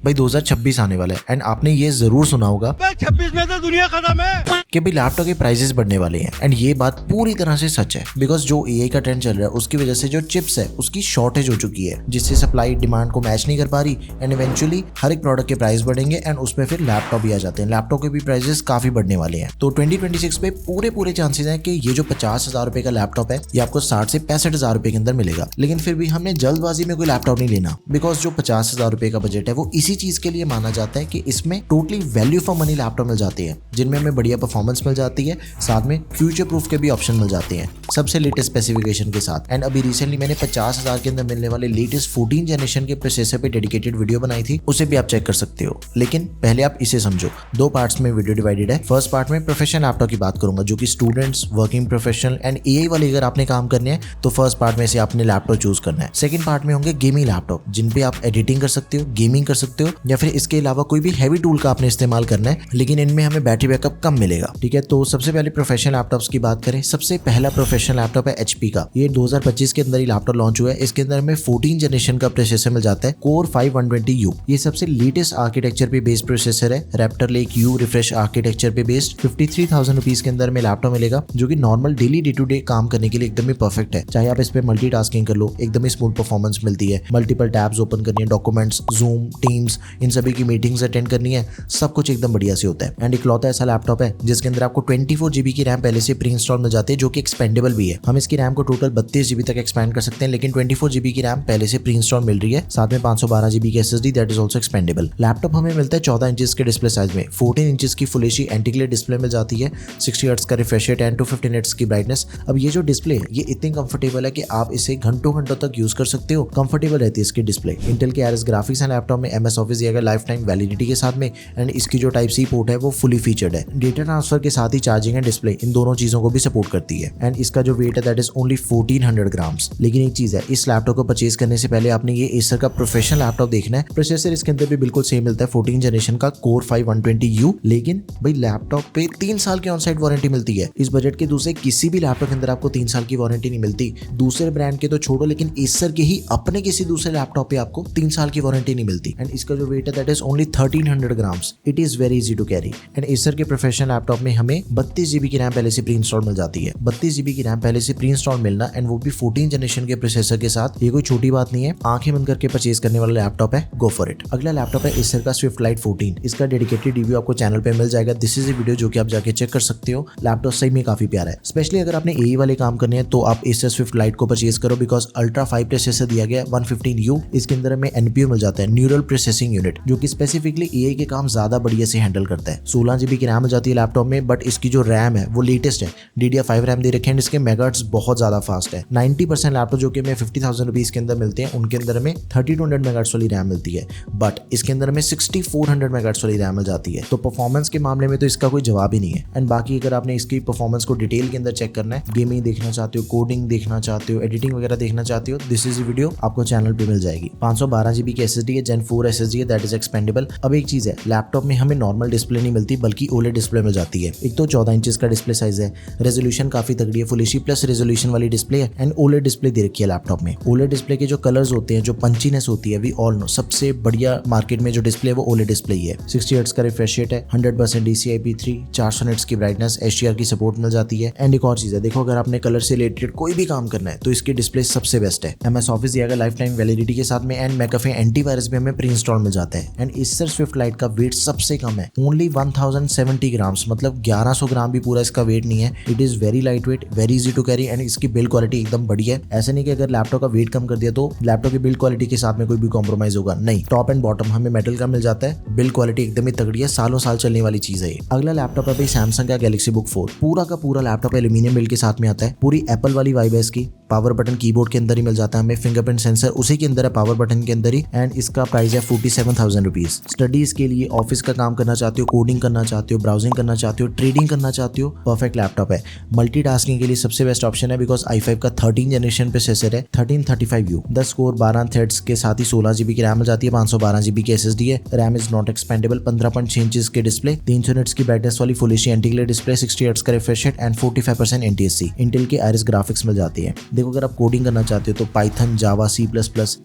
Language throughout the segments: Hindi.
भाई 2026 आने वाला है एंड आपने ये जरूर सुना होगा 26 में तो दुनिया खत्म है कि भाई लैपटॉप के प्राइसेस बढ़ने वाले हैं एंड ये बात पूरी तरह से सच है बिकॉज जो एआई का ट्रेंड चल रहा है उसकी वजह से जो चिप्स है उसकी शॉर्टेज हो चुकी है जिससे सप्लाई डिमांड को मैच नहीं कर पा रही एंड इवेंचुअली हर एक प्रोडक्ट के प्राइस बढ़ेंगे एंड उसमें फिर लैपटॉप भी आ जाते हैं। लैपटॉप के भी प्राइसेस काफी बढ़ने वाले हैं। तो 2026 में पूरे चांसेस हैं कि ये जो 50,000 रुपए का लैपटॉप है ये आपको 60 से 65,000 रुपए के अंदर मिलेगा। लेकिन फिर भी हमने जल्दबाजी में कोई लैपटॉप नहीं लेना बिकॉज जो 50,000 रुपए का बजट है वो इसी चीज के लिए माना जाता है कि इसमें totally value for money laptop मिल जाते हैं जिनमें हमें बढ़िया परफॉर्मेंस मिल जाती है, साथ में फ्यूचर प्रूफ के भी ऑप्शन मिल जाते हैं सबसे लेटेस्ट स्पेसिफिकेशन के साथ। एंड अभी रिसेंटली मैंने 50,000 के अंदर मिलने वाले लेटेस्ट 14 जनरेशन के प्रोसेसर पे डेडिकेटेड वीडियो बनाई थी, उसे भी आप चेक कर सकते हो। लेकिन पहले आप इसे समझो, दो पार्ट्स में वीडियो डिवाइडेड है। फर्स्ट पार्ट में प्रोफेशनल लैपटॉप की बात करूंगा जो कि students, working professional and AI वाले अगर आपने काम करने हैं तो फर्स्ट पार्ट में से आपने लैपटॉप चूज करना है। सेकंड पार्ट में होंगे गेमिंग लैपटॉप जिन पे आप एडिटिंग कर सकते हो, गेमिंग कर सकते हो या फिर इसके अलावा कोई भी हैवी टूल का आपने इस्तेमाल करना है, लेकिन इनमें हमें बैटरी बैकअप कम मिलेगा। ठीक है, तो सबसे पहले प्रोफेशनल लैपटॉप्स की बात करें, सबसे पहला प्रोफेशनल लैपटॉप है एचपी का। ये 2025 के अंदर ही लैपटॉप लॉन्च हुआ है। इसके अंदर हमें 14 जनरेशन का प्रोसेसर मिल जाता है, कोर 5 120U। ये सबसे लेटेस्ट आर्किटेक्चर पे बेस्ड प्रोसेसर है, raptor lake U refresh architecture पे बेस्ड। 53,000 रुपीज के अंदर में लैपटॉप मिलेगा जो कि normal daily day to day काम करने के लिए एकदम ही परफेक्ट है। चाहे आप इस पे मल्टीटास्किंग कर लो, एकदम ही स्मूथ परफॉर्मेंस मिलती है। मल्टीपल टैब्स ओपन करनी है, डॉक्यूमेंट्स, जूम, टीम्स, इन सभी की मीटिंग्स अटेंड करनी है, सब कुछ एकदम बढ़िया से होता है। एंड इकलौता ऐसा लैपटॉप है जिसके अंदर आपको 24 GB की रैम पहले से प्री इंस्टॉल मिल जाती है जो कि एक्सपेंडेबल भी है। हम इसकी रैम को टोटल 32 GB तक एक्सपेंड कर सकते हैं, लेकिन 24 GB की रैम पहले से प्री इंस्टॉल मिल रही है। साथ में 512 GB की SSD that is also expendable. Laptop हमें मिलता है 14 इंचेस के डिस्प्ले साइज में, 14 इंचेस की full HD anti glare display मिल जाती है, 60 हर्ट्ज का रिफ्रेश रेट एंड 250 निट्स की ब्राइटनेस। अब ये जो डिस्प्ले है ये इतनी कंफर्टेबल है कि आप इसे घंटों तक यूज कर सकते हो, कंफर्टेबल रहती है इसकी डिस्प्ले। इंटेल के आरएस ग्राफिक्स है लैपटॉप में, MS ऑफिस दिया गया लाइफ टाइम वैलिडिटी के साथ में एंड इसकी जो टाइप सी पोर्ट है वो फुली फीचर्ड है। डेटा ट्रांसफर के साथ ही चार्जिंग एंड डिस्प्ले इन दोनों चीजों को भी सपोर्ट करती है एंड इसका जो वेट है दैट इज ओनली 1400 ग्राम्स। लेकिन एक चीज है, इस लैपटॉप को परचेज करने से पहले आपने ये एसर का प्रोफेशनल लैपटॉप देखना है। प्रोसेसर इसके अंदर भी बिल्कुल सेम मिलता है, 14 जनरेशन का कोर 5 120U। लेकिन भाई लैपटॉप पे 3 साल की ऑन साइट वारंटी मिलती है। इस बजट के दूसरे किसी भी लैपटॉप के अंदर आपको 3 साल की वारंटी नहीं मिलती। दूसरे ब्रांड के तो छोड़ो, लेकिन एसर के ही अपने किसी दूसरे लैपटॉप पे आपको 3 साल की वारंटी नहीं मिलती। एंड इसका जो वेट है that is only 1300 grams. It is very easy to carry. And Acer के प्रोफेशनल लैपटॉप में हमें 32 GB की रैम पहले से प्री इंस्टॉल मिल जाती है। 32 GB की रैम पहले से प्री इंस्टॉल मिलना एंड वो भी 14 जनरेशन के प्रोसेसर के साथ, ये कोई छोटी बात नहीं है। आंखें बंद करके परचेज करने वाला लैपटॉप है, गो फॉर इट। अगला लैपटॉप है एसर का स्विफ्ट लाइट 14। इसका डेडिकेटेड रिव्यू आपको चैनल पे मिल जाएगा। दिस इज ए वीडियो जो कि आप जाके चेक कर सकते हो। लैपटॉप सही में काफी प्यारा है, स्पेशली अगर आपने एआई वाले काम करने हैं तो आप एसर स्विफ्ट लाइट को परचेज करो बिकॉज अल्ट्रा 5 प्रोसेसर दिया गया 115U। इसके अंदर हमें NPU मिल जाता है, न्यूरल प्रोसेसिंग यूनिट, जो कि स्पेसिफिकली एआई के काम ज्यादा बढ़िया से हैंडल करता है। 16 GB की रैम मिल जाती है लैपटॉप में, बट इसकी जो रैम है वो लेटेस्ट है, DDR5 रैम दे रखे हैं। इसके मेगाहर्ट्ज बहुत ज्यादा फास्ट है। 90% लैपटॉप जो कि हमें 50,000 रुपीज के अंदर मिलते हैं उनके अंदर हमें 3200 मेगाहर्ट्ज वाली रैम मिलती है, बट इसके अंदर हमें 6400 मेगाहर्ट्ज वाली रैम मिल जाती है। तो परफॉर्मेंस के मामले में तो इसका कोई जवाब ही नहीं है। एंड बाकी अगर आपने इसकी परफॉर्मेंस को डिटेल के अंदर चेक करना है, गेमिंग देखना चाहते हो, कोडिंग देखना चाहते हो, एडिटिंग वगैरह देखना चाहते हो, दिस इज वीडियो आपको चैनल पे मिल जाएगी। 512 GB की SSD है, Gen 4 SSD है दैट इज एक्सपेंडेबल। अब एक चीज है, लैपटॉप में हमें नॉर्मल डिस्प्ले नहीं मिलती बल्कि OLED डिस्प्ले मिल जाती है। एक तो 14 इंचेस का डिस्प्ले साइज है, रेजोल्यूशन काफी तगड़ी है, फुल एचडी प्लस रेजोल्यूशन वाली डिस्प्ले है एंड OLED डिस्प्ले दे रखी है लैपटॉप में। OLED डिस्प्ले के जो कलर्स होते हैं, जो पंचीनेस होती है, वी ऑल नो सबसे बढ़िया मार्केट में जो डिस्प्ले है वो OLED डिस्प्ले ही है। 60 हर्ट्ज का रिफ्रेश रेट है, 100% DCI-P3, 400 निट्स की ब्राइटनेस, HDR की सपोर्ट मिल जाती है। एंड एक और चीज है, देखो अगर आपने कलर से रिलेटेड कोई भी काम करना है तो इसकी डिस्प्ले सबसे बेस्ट है। MS ऑफिस दिया गया लाइफ टाइम वैलिडिटी के साथ में एंड मैकअफे एंटीवायरस भी हमें प्री इंस्टॉल मिल जाता है। एंड एसर स्विफ्ट लाइट का वेट सबसे कम है, ओनली 1070 ग्राम्स, मतलब 1100 ग्राम भी पूरा इसका वेट नहीं है। It is very light weight, very easy to carry and इसकी बिल्ड क्वालिटी एकदम बढ़िया है। ऐसा नहीं कि अगर लैपटॉप का वेट कम कर दिया तो लैपटॉप की बिल्ड क्वालिटी के साथ में कोई भी कॉम्प्रोमाइज होगा, नहीं। टॉप एंड बॉटम हमें मेटल का मिल जाता है, बिल्ड क्वालिटी एकदम ही तगड़ी है, सालों साल चलने वाली चीज है। अगला लैपटॉप है भाई सैमसंग का गैलेक्सी बुक 4। पूरा का पूरा लैपटॉप एल्यूमिनियम बिल्ड के साथ में आता है, पूरी एप्पल वाली वाइब है इसकी। पावर बटन कीबोर्ड के अंदर ही मिल जाता है हमें, फिंगरप्रिंट सेंसर उसी के अंदर है, पावर बटन के अंदर ही। एंड इसका प्राइस है 47,000 रुपीज। स्टडीज के लिए, ऑफिस का काम करना चाहते हो, कोडिंग करना चाहते हो, ब्राउजिंग करना चाहते हो, ट्रेडिंग करना चाहते हो, परफेक्ट लैपटॉप है। मल्टीटास्किंग के लिए सबसे बेस्ट ऑप्शन है बिकॉज i5 का 13 जनरेशन प्रोसेसर है, 1335U, 10 कोर 12 थ्रेड्स के साथ ही 16 GB की रैम मिल जाती है, 512 GB की SSD है, RAM is not expendable, 15.6 inches के डिस्प्ले, 300 निट्स की ब्राइटनेस वाली full HD anti glare display, 60 hertz का refresh rate and 45% NTSC। Intel के आइरिस ग्राफिक्स मिल जाती है। देखो अगर आप कोडिंग करना चाहते हो तो पाइथन, जावा, C++,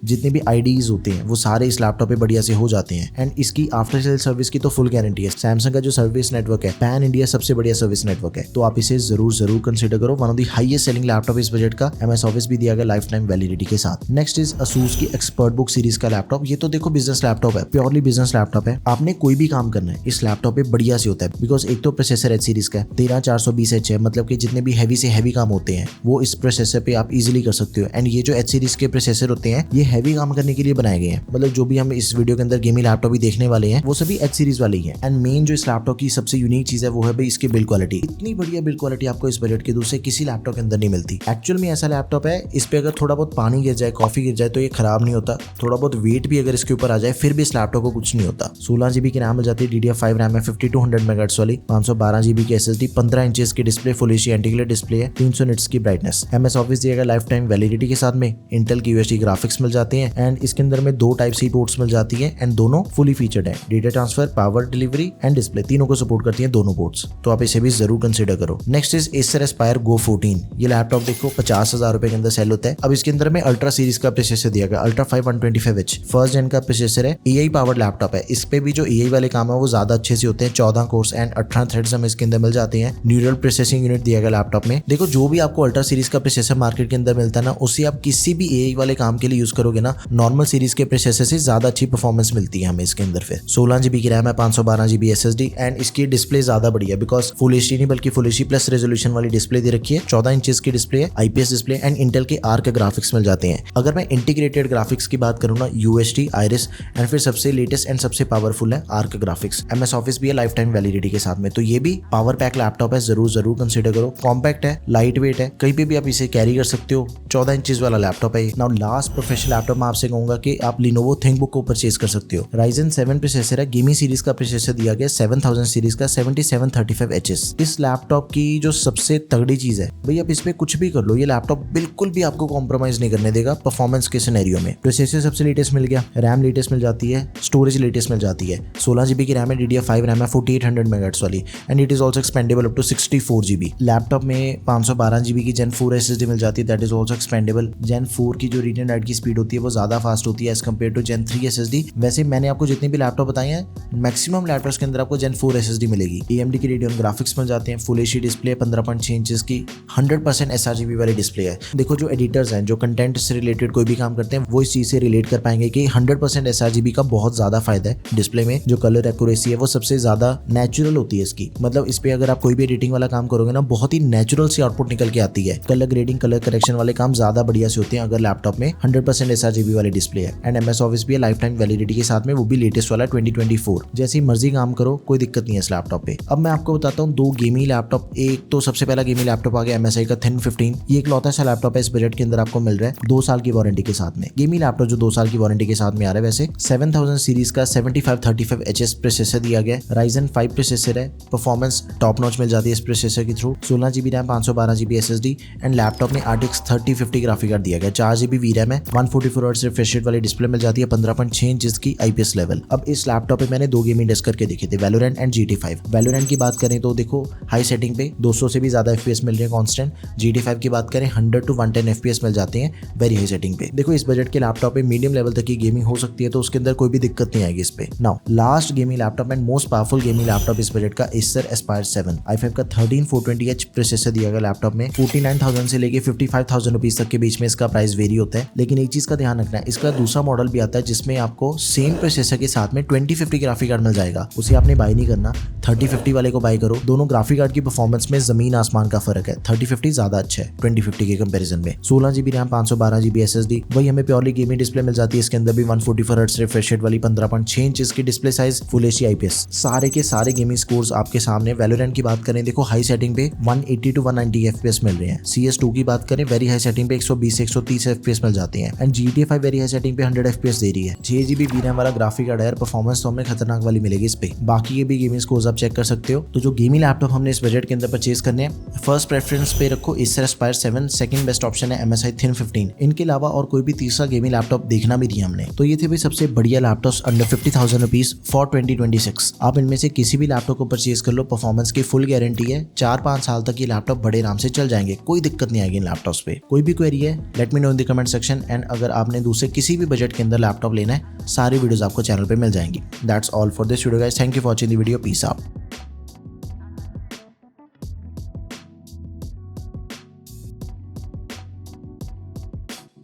जितने भी IDEs होते हैं वो सारे इस लैपटॉप पे बढ़िया बढ़िया से हो जाते हैं। एंड इसकी आफ्टर सेल सर्विस की तो फुल गारंटी है। सैमसंग का जो सर्विस नेटवर्क है पैन इंडिया सबसे बढ़िया सर्विस नेटवर्क है, तो आप इसे जरूर कंसिडर करो। One of the highest selling laptop इस बजट का। MS ऑफिस भी दिया गया लाइफ टाइम वैलिडिटी के साथ। नेक्स्ट इज ASUS की एक्सपर्ट बुक सीरीज का लैपटॉप। ये तो देखो बिजनेस लैपटॉप है, प्योरली बिजनेस लैपटॉप है। आपने कोई भी काम करना है इस लैपटॉप पे बढ़िया से होता है, बिकॉज एक तो प्रोसेसर H सीरीज का है 13420H है, मतलब कि जितने भी हैवी से हैवी काम होते हैं वो इस प्रोसेसर पे आप इजीली कर सकते हो। एंड ये जो H सीरीज के प्रोसेसर होते हैं ये हैवी काम करने के लिए बनाए गए हैं, मतलब जो भी हम इस वीडियो के अंदर गेमिंग लैपटॉप भी देखने वाले हैं वो सभी H सीरीज वाले ही हैं। एंड मेन जो इस लैपटॉप की सबसे यूनिक चीज है वो है भाई इसकी बिल्ड क्वालिटी। इतनी बढ़िया बिल्ड क्वालिटी आपको इस बजट के दूसरे किसी लैपटॉप के अंदर नहीं मिलती। एक्चुअल में ऐसा लैपटॉप है इस पे अगर थोड़ा बहुत पानी गिर जाए, कॉफी गिर जाए तो ये खराब नहीं होता। थोड़ा बहुत वेट भी अगर इसके ऊपर आ जाए फिर भी इस लैपटॉप को कुछ नहीं होता। 16GB की रैम मिल जाती है, DDR5 रैम है, 5200 मेगाहर्ट्ज वाली, 512GB की SSD, 15 इंचेस की display, full HD anti glare display है, 300 निट्स की ब्राइटनेस। MS ऑफिस दिएगा लाइफ टाइम वैलिडिटी के साथ में। इंटेल की UHD ग्राफिक्स मिल जाते हैं एंड इसके अंदर में 2 टाइप सी पोर्ट्स मिल जाती है एंड दोनों फुली फीचर्ड है। Data transfer, power delivery and display तीनों को सपोर्ट करती है दोनों पोर्ट्स, तो आप इसे भी जरूर कंसिडर करो। Next is Acer Aspire Go 14। ये लैपटॉप देखो 50,000 रुपए के अंदर सेल होता है। अब इसके अंदर में अल्ट्रा सीरीज का प्रोसेसर दिया गया, अल्ट्रा 5 125H फर्स्ट जेन का प्रोसेसर है। AI पावर्ड लैपटॉप है, इस पे भी जो AI वाले काम है वो ज्यादा अच्छे से होते हैं। 14 कोर्स एंड 18 थ्रेड्स हमें इसके अंदर मिल जाते हैं। न्यूरल प्रोसेसिंग यूनिट दिया गया लैपटॉप में। देखो जो भी आपको अल्ट्रा सीरीज का प्रोसेसर मार्केट के अंदर मिलता है ना, उससे आप किसी भी AI वाले काम के लिए यूज करोगे ना, नॉर्मल सीरीज के प्रोसेसर से ज्यादा अच्छी परफॉर्मेंस मिलती है हमें इसके अंदर। फिर 16GB की रैम है, 512GB SSD एंड इसकी डिस्प्ले ज्यादा बढ़िया, बिकॉज फुल एचडी नहीं बल्कि फुल एचडी प्लस रेजोल्यूशन वाली डिस्प्ले दे रखी है। 14 इंचेस की डिस्प्ले है, IPS डिस्प्ले एंड इंटेल के आर्क ग्राफिक्स मिल जाते हैं। अगर मैं इंटीग्रेटेड ग्राफिक्स की बात करूँ ना, UHD, Iris एंड फिर सबसे लेटेस्ट एंड सबसे पावरफुल है आर्क ग्राफिक्स। MS ऑफिस भी है लाइफ टाइम वैलिडिटी के साथ में, तो ये भी पावर पैक लैपटॉप है, जरूर कंसिडर करो। कॉम्पैक्ट है, लाइट वेट है, कहीं पे भी आप इसे कैरी कर सकते हो। 14 इंचेस वाला लैपटॉप है। नाउ लास्ट प्रोफेशनल लैपटॉप मैं आपसे कहूंगा कि आप Lenovo ThinkBook को परचेज कर सकते हो। Ryzen 7 प्रोसेसर है, गेमिंग सीरीज का प्रोसेसर दिया गया 7000 सीरीज का 7735HS। इस लैपटॉप की जो सबसे तगड़ी चीज है भाई, आप इस पे कुछ भी कर लो, ये लैपटॉप बिल्कुल भी आपको कॉम्प्रोमाइज नहीं करने देगा परफॉर्मेंस के सिनेरियो में। प्रोसेसर सबसे लेटेस्ट मिल गया, रैम लेटेस्ट मिल जाती है, स्टोरेज लेटेस्ट मिल जाती है। 16GB की रैम है, DDR5 रैम है, 4800 मेगाहर्ट्ज वाली and it is also expandable up to 64GB। Laptop में 512GB की Gen 4 SSD मिल जाती है, that is also expandable. Gen 4 की जो रीड एंड राइट की स्पीड होती है वो ज्यादा फास्ट होती है as compared to Gen 3 SSD। वैसे मैंने आपको जितने भी लैपटॉप बताए हैं मैक्सिमम लैपटॉप्स के अंदर आपको Gen 4 SSD मिलेगी। AMD की Radeon ग्राफिक्स मिल जाते हैं, फुल एचडी डिस्प्ले 15.6 इंचेस की, 100% sRGB वाली डिस्प्ले है। देखो जो एडिटर्स हैं, जो कंटेंट से रिलेटेड कोई भी काम करते हैं वो इस चीज से रिलेट कर पाएंगे कि 100% sRGB का बहुत ज्यादा फायदा है डिस्प्ले में। जो कलर एक्यूरेसी है वो सबसे ज्यादा नेचुरल होती है इसकी, मतलब इस पे अगर आप कोई भी एडिटिंग वाला काम करोगे ना, बहुत ही नेचुरल सी आउटपुट निकल के आती है। कलर ग्रेडिंग, कलर करेक्शन वाले काम ज्यादा बढ़िया से होते हैं अगर लैपटॉप में 100% sRGB वाली डिस्प्ले है। एंड MS ऑफिस भी है लाइफ टाइम वैलिडिटी के साथ में, वो भी लेटेस्ट वाला 2024। जैसी मर्जी काम करो, कोई दिक्कत नहीं है इस लैपटॉप पे। अब मैं आपको बताता हूँ 2 गेमिंग लैपटॉप। एक तो सबसे पहला गेमिंग लैपटॉप आ गया MSI का Thin 15। ये एक लौता सा लैपटॉप है इस बजट के अंदर, आपको मिल रहा है 2 साल की वारंटी के साथ में। गेमिंग लैपटॉप जो 2 साल की वारंटी के साथ में आ रहा है। वैसे 7000 सीरीज का 7535HS प्रोसेसर दिया गया है, Ryzen 5 प्रोसेसर है, परफॉर्मेंस टॉप नॉच मिल जाती है इस प्रोसेसर के through. 16GB RAM, 512GB SSD and laptop में RTX 3050 ग्राफिक कार्ड दिया गया। 4GB VRAM है, 144Hz रिफ्रेश रेट वाली डिस्प्ले मिल जाती है, 15.6 इंचेस की IPS लेवल। अब इस लैपटॉप पे मैंने 2 गेमिंग डेस्क करके देखे थे, Valorant एंड GT5। Valorant की बात करें तो देखो हाई सेटिंग पे 200 से भी ज्यादा FPS मिल रहे हैं कांस्टेंट। GT5 की बात करें 100 to 110 FPS मिल जाते हैं वेरी हाई सेटिंग पे। देखो इस बजट के लैपटॉप पे मीडियम लेवल तक की गेमिंग हो सकती है, तो उसके अंदर कोई भी दिक्कत नहीं आएगी इस पे। Now last gaming laptop and most powerful gaming laptop इस बजट का Acer Aspire 7 i5 का 13420H प्रोसेसर दिया गया लैपटॉप में। 49,000 से लेके 55,000 रुपीज तक के बीच में इसका प्राइस वेरी होता है। लेकिन एक चीज का ध्यान रखना है, इसका दूसरा मॉडल भी आता है जिसमें आपको सेम प्रोसेसर के साथ में 2050 ग्राफिक कार्ड मिल जाएगा। उसे आपने बाय नहीं करना, 3050 वाले को बाय करो। दोनों ग्राफिक कार्ड की परफॉर्मेंस में जमीन आसमान का फर्क है। 3050 ज्यादा अच्छा है 2050 के कंपैरिजन में। 16GB रैम, 512GB SSD, वही हमें प्योरली गेमिंग डिस्प्ले मिल जाती है। इसके अंदर भी 144Hz रिफ्रेश रेट वाली 15.6 इंचेस की display size, full HD IPS, सारे के सारे गेमिंग स्कोर्स आपके सामने। Valorant की बात करें, देखो हाई सेटिंग पे 180 to 190 FPS मिल रहे हैं। CS2 की बात करें, वेरी हाई सेटिंग पे 120 से 130 FPS मिल जाते हैं। And GTA5 very high setting पे 100 FPS दे रही है। 6GB VRAM वाला ग्राफिक कार्ड है, परफॉर्मेंस तो हमें खतरनाक वाली मिलेगी इस पे। बाकी के भी गेमिंग स्कोर्स आप चेक कर सकते हो। तो जो गेमिंग लैपटॉप हमने इस बजट के अंदर परचेज करने हैं, फर्स्ट प्रेफरेंस पे रखो Acer Aspire 7, second best option है MSI Thin 15। इनके अलावा और कोई भी तीसरा गेमिंग लैपटॉप देखना भी नहीं हमने। तो ये थे भाई सबसे बढ़िया लैपटॉप्स अंडर 50,000 रुपीज फॉर 2026। आप इनमें से किसी भी लैपटॉप को परचेज कर लो, परफॉर्मेंस की फुल गारंटी है। 4-5 साल तक ये लैपटॉप बड़े आराम से चल जाएंगे, कोई दिक्कत नहीं आएगी इन लैपटॉप्स पे। कोई भी क्वेरी है let me know in the comment section. And अगर आपने दूसरे किसी भी बजट के अंदर लैपटॉप लेना है सारी वीडियोस आपको चैनल पे मिल जाएंगी। That's all for this video guys, thank you for watching the video, peace out.